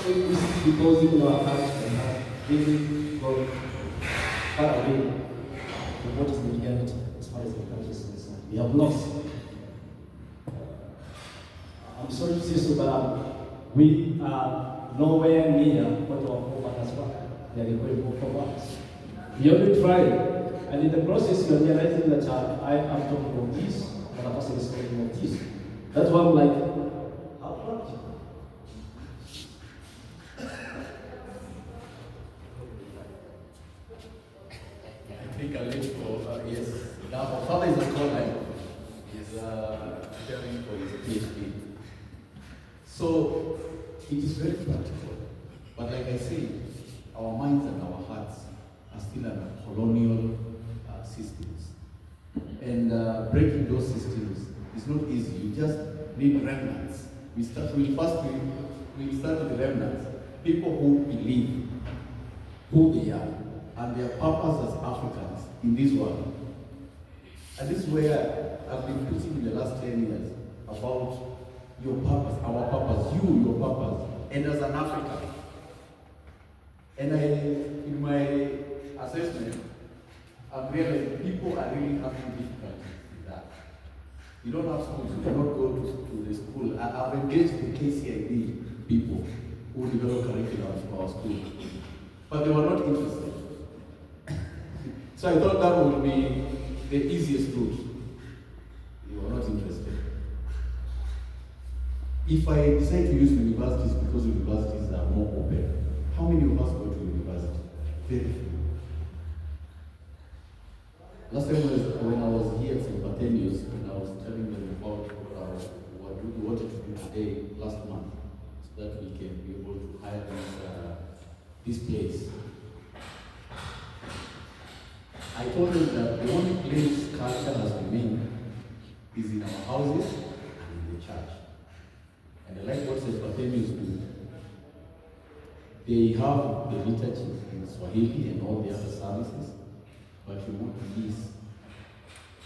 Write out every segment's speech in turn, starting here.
So this is because even our culture has really gone far away from what is the reality as far as the culture is concerned. We have lost. I'm sorry to say so, but we are nowhere near what our forefathers were. They are going for us. We only try, and in the process, you are realizing that I am talking of this, and a person is talking of this. That's why I'm like, how proud you? I think I'll leave for, yes. Now, my father is a scholar. He's preparing for his PhD. So, it is very practical. But like I say, our minds and our hearts are still under colonial systems. And breaking those systems is not easy. You just need remnants. We start with the remnants. People who believe who they are and their purpose as Africans in this world. And this is where I've been preaching in the last 10 years about your purpose, our purpose, your purpose, and as an African. And in my assessment, I've realized people are really having difficulty with that. You don't have schools, you cannot go to the school. I've engaged the KCID people who develop curriculum for our school, but they were not interested. So I thought that would be the easiest route. They were not interested. If I decide to use universities because universities are more open, how many of us go to university? Very few. Last time when I was here at St. Barthelmews, and I was telling them about what we wanted to do today, last month, so that we can be able to hire this place. I told them that the only place culture has remained is in our houses and in the church. And I like what St. Barthelmews do. They have the liturgy in Swahili and all the other services, but you want to miss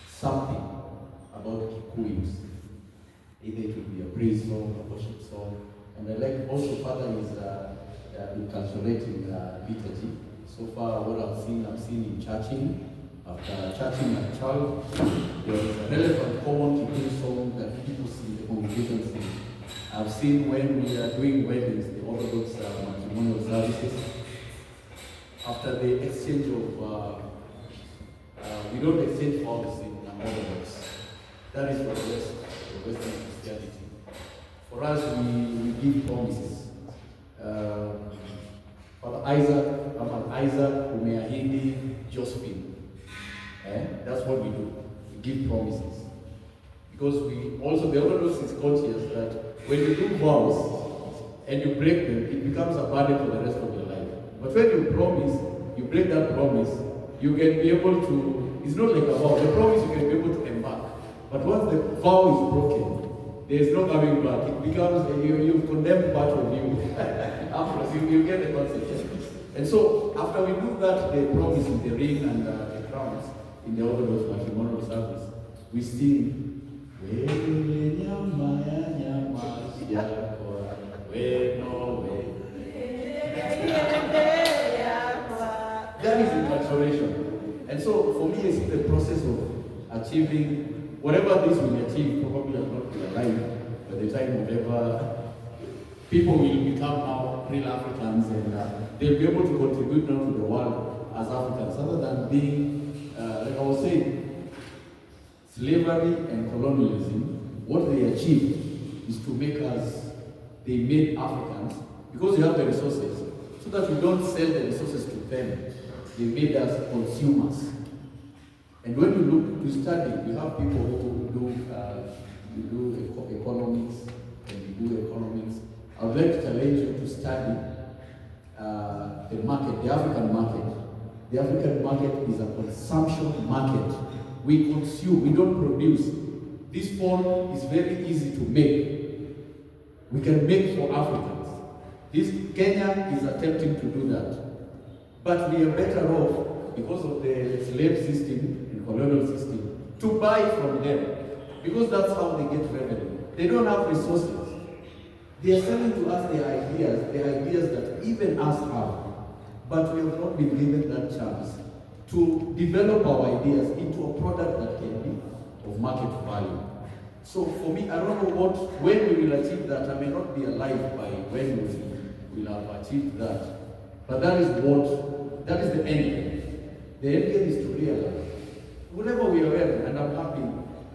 something about Kikuyus. Either it will be a praise song, a worship song. And I like also Father is inculturating liturgy. So far, what I've seen in churching. After churching a child, there is a relevant common Kikuyu song that people sing, the congregation sing. I've seen when we are doing weddings, the Orthodox matrimonial services, after the exchange of, we don't exchange vows in Orthodox. That is for the West, for Western Christianity. For us, we give promises. Father Isaac, umeahidi Josephine. That's what we do. We give promises. Because the Orthodox is conscious that when you do vows and you break them, it becomes a burden for the rest of your life. But when you promise, you break that promise, you can be able to, it's not like a vow, the promise you can be able to embark. But once the vow is broken, there is no coming back. It becomes, you've condemned part of you. After you get the consequences. And so, after we do that, the promise in the ring and the crowns in the Orthodox matrimonial service, we sing, that is incarceration. And so for me, I see the process of achieving whatever this will achieve, probably will not be alive by the time whatever people will become now real Africans, and they'll be able to contribute now to the world as Africans, other than being, like I was saying, slavery and colonialism. What they achieved is to make us, they made Africans, because you have the resources, so that we don't sell the resources to them. They made us consumers. And when you look to study, you have people who do economics, and you do economics. I would like to challenge you to study the market, the African market. The African market is a consumption market. We consume, we don't produce. This phone is very easy to make. We can make for Africans. Kenya is attempting to do that. But we are better off, because of the slave system and colonial system, to buy from them. Because that's how they get revenue. They don't have resources. They are selling to us their ideas that even us have, but we have not been given that chance to develop our ideas into a product that can be of market value. So for me, I don't know when we will achieve that. I may not be alive by when we will have achieved that. But that is the end game. The end game is to realize, whenever we are aware, and I'm happy,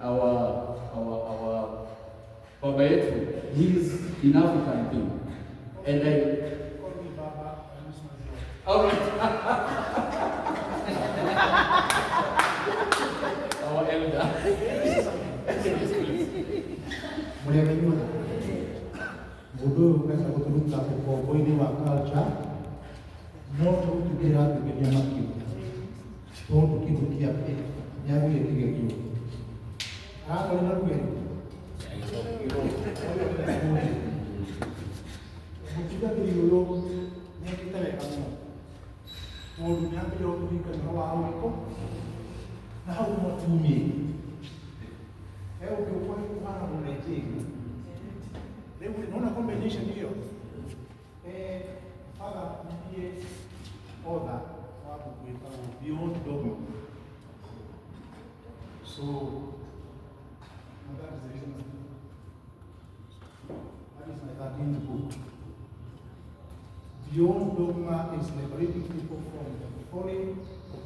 our Baba Yetu, he is in African thing. And Call me Baba, I use my name. all right. Our elder. Muriamanyua. Mudu pesa kuturuka kwa boini wa culture. Moto kugira kugenya makiu. Tondu kibukia pe. Nyagu yetige kiu. Hapo ni nani? Mukita kiriyo nekita le kamo. Modu nyambi yo kubika na wa ko. Na hau motumi. Leo ukiukwani kuhana unajenga. Leo unaona combination hiyo. Father ndiye order watu kuipa beyond dogma. So that is the reason. That is my 13th book. Beyond dogma is liberating people from the falling of